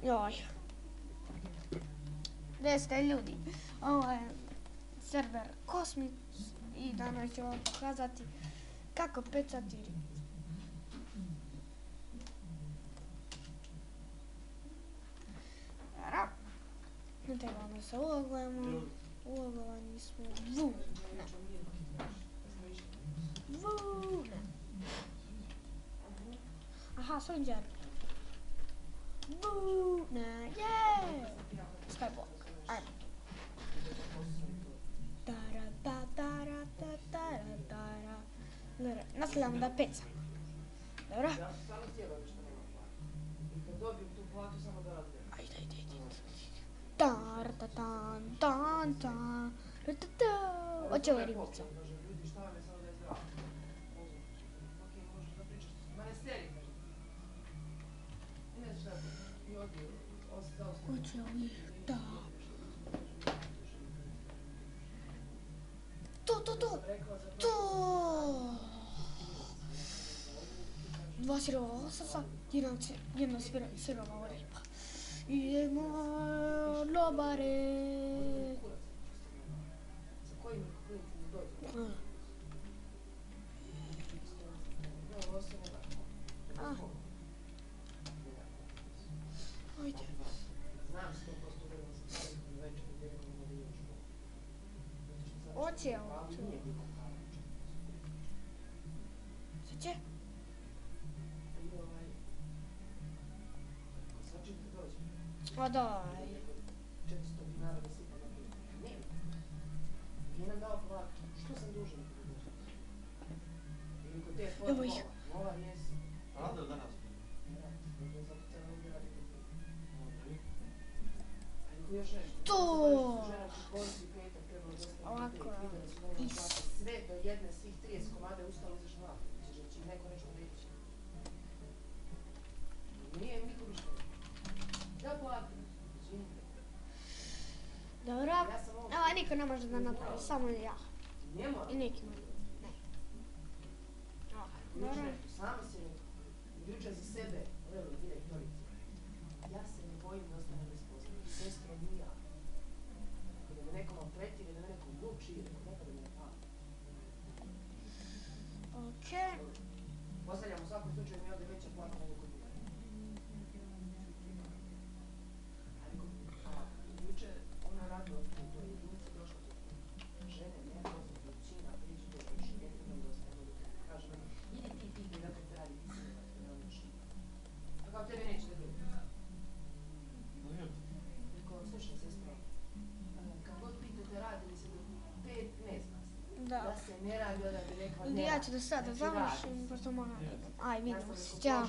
Joj. Gdje ste ljudi? Ovo je server Kosmit i danas ću vam pokazati kako pecati ribu. Ne trebamo da se ulogujemo. Ulogovani smo ne. Aha, Soldier. Ne, je! Skyblock, ajmo. Dobro, nastavljamo da pecamo. Dobro? Ajde. Oće ovo je ribica. Oće ovo da. To! Dva sirova lososa, jedna sirova riba. Idemo, lobare. Ajde. Oće ovo tu. Sad će? A daj. Evo ih. To! Ovako. Sve do jedne, svih 30 komada je ustalo za šlak. Znači će neko nešto reći. Nije niko ništa. Ja platim. Dobro. Evo, niko ne može da napravi, samo ja. I neki može. Ne. Dobro. Sama si rekao. Jučer za sebe, evo, direktorice. Ja se ne bojim da ostane nespoznat. Sestro ni ja. Ako da me neko maltretira, da me neko muči, nekada da me ne pali. Okej. Postavljamo u svakom slučaju mi ovdje veća plata nego kod njega. Jučer ona radila u toj jedinici, došla do žene, nepoznat, većina, priđu do još jednom dostavno do tebe. Kaže meni, idi ti pigni, dakle te radi ti sine, dakle ne odnoši. Pa kao tebe neće da drugi. Rekao, slušaj sestro, kad god pitate radi li se do 5, ne zna se. Da se ne radi, onda bi rekla ne radi. Ja ću da sada završim, pošto moram da idem. Aj, vidimo se, ćao.